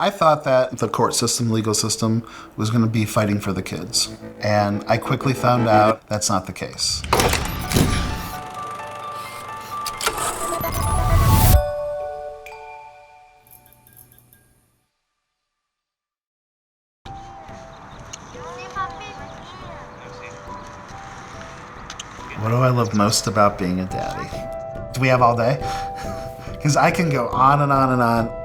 I thought that the court system, legal system, was going to be fighting for the kids. And I quickly found out that's not the case. What do I love most about being a daddy? Do we have all day? Because I can go on and on and on.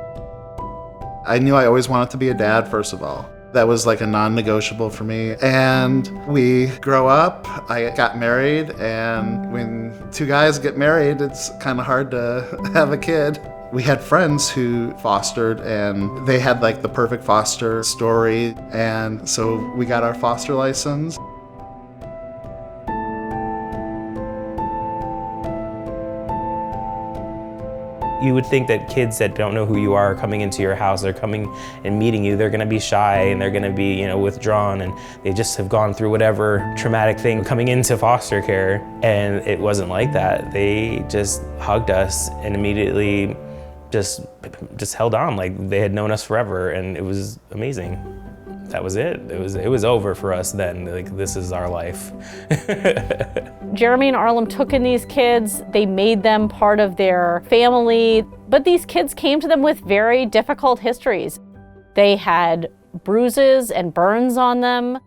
I knew I always wanted to be a dad, first of all. That was like a non-negotiable for me. And we grow up, I got married, and when two guys get married, it's kind of hard to have a kid. We had friends who fostered, and they had like the perfect foster story, and so we got our foster license. You would think that kids that don't know who you are coming into your house, they're coming and meeting you, they're gonna be shy and they're gonna be, withdrawn, and they just have gone through whatever traumatic thing coming into foster care. And it wasn't like that. They just hugged us and immediately just held on like they had known us forever, and it was amazing. That was it. It was over for us then. Like, this is our life. Jeremy and Arlen took in these kids. They made them part of their family. But these kids came to them with very difficult histories. They had bruises and burns on them.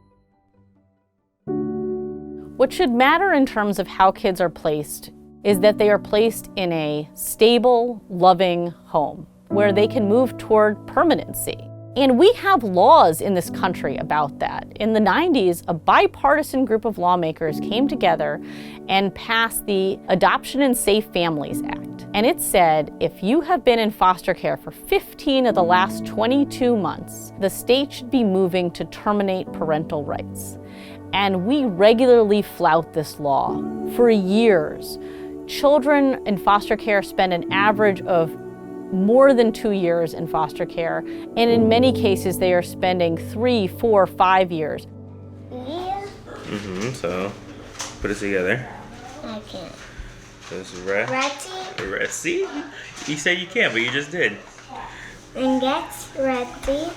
What should matter in terms of how kids are placed is that they are placed in a stable, loving home where they can move toward permanency. And we have laws in this country about that. In the 90s, a bipartisan group of lawmakers came together and passed the Adoption and Safe Families Act. And it said, if you have been in foster care for 15 of the last 22 months, the state should be moving to terminate parental rights. And we regularly flout this law. For years, children in foster care spend an average of more than 2 years in foster care, and in many cases they are spending 3, 4, 5 years. Yeah. So, put it together. I can't. This is Ready? See? You said you can't, but you just did. And get ready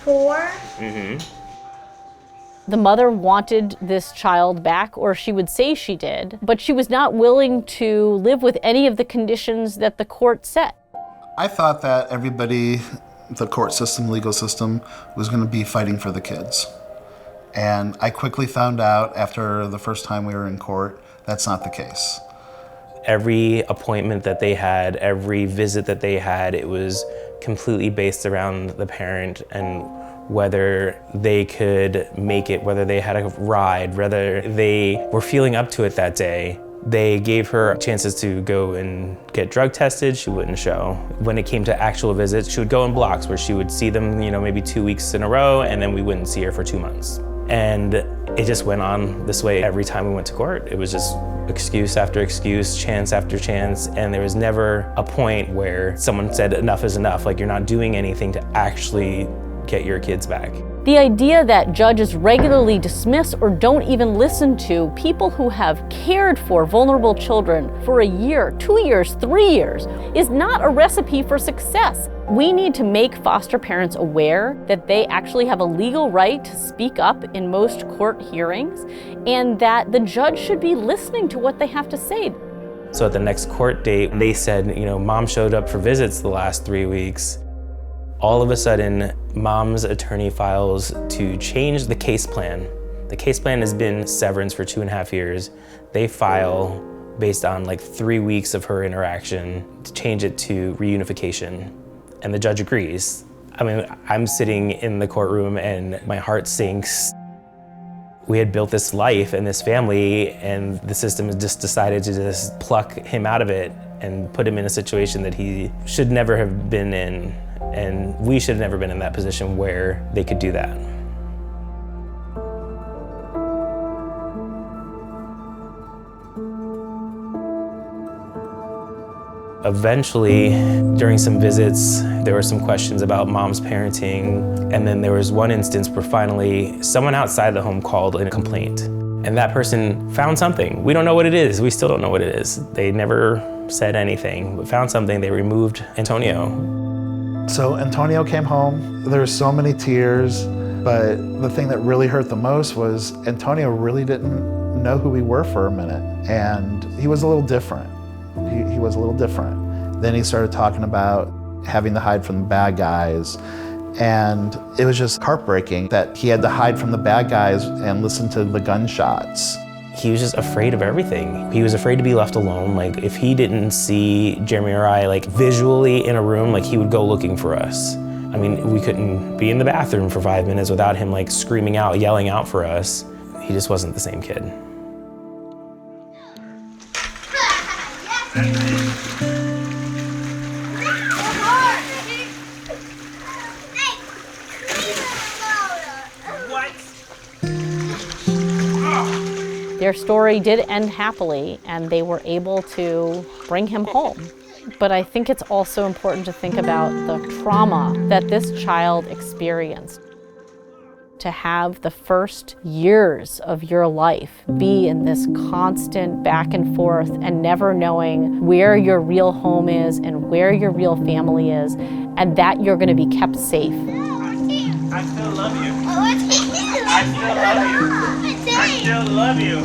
for... The mother wanted this child back, or she would say she did, but she was not willing to live with any of the conditions that the court set. I thought that everybody, the court system, legal system, was going to be fighting for the kids. And I quickly found out after the first time we were in court, that's not the case. Every appointment that they had, every visit that they had, it was completely based around the parent and whether they could make it, whether they had a ride, whether they were feeling up to it that day. They gave her chances to go and get drug tested, she wouldn't show. When it came to actual visits, she would go in blocks where she would see them, maybe 2 weeks in a row, and then we wouldn't see her for 2 months. And it just went on this way every time we went to court. It was just excuse after excuse, chance after chance, and there was never a point where someone said enough is enough, like you're not doing anything to actually get your kids back. The idea that judges regularly dismiss or don't even listen to people who have cared for vulnerable children for a year, 2 years, 3 years is not a recipe for success. We need to make foster parents aware that they actually have a legal right to speak up in most court hearings, and that the judge should be listening to what they have to say. So at the next court date, they said, mom showed up for visits the last 3 weeks. All of a sudden, mom's attorney files to change the case plan. The case plan has been severance for 2.5 years. They file based on 3 weeks of her interaction to change it to reunification. And the judge agrees. I'm sitting in the courtroom and my heart sinks. We had built this life and this family, and the system has just decided to just pluck him out of it and put him in a situation that he should never have been in. And we should have never been in that position where they could do that. Eventually, during some visits, there were some questions about mom's parenting, and then there was one instance where finally someone outside the home called in a complaint. And that person found something. We don't know what it is. We still don't know what it is. They never said anything, but found something. They removed Antonio. So Antonio came home. There were so many tears, but the thing that really hurt the most was Antonio really didn't know who we were for a minute, and he was a little different. He was a little different. Then he started talking about having to hide from the bad guys, and it was just heartbreaking that he had to hide from the bad guys and listen to the gunshots. He was just afraid of everything. He was afraid to be left alone. Like, if he didn't see Jeremy or I, like, visually in a room, like, he would go looking for us. I mean, we couldn't be in the bathroom for 5 minutes without him, like, screaming out, yelling out for us. He just wasn't the same kid. Their story did end happily, and they were able to bring him home. But I think it's also important to think about the trauma that this child experienced. To have the first years of your life be in this constant back and forth and never knowing where your real home is and where your real family is, and that you're going to be kept safe. I still love you. I still love you. I still love you. I still love you.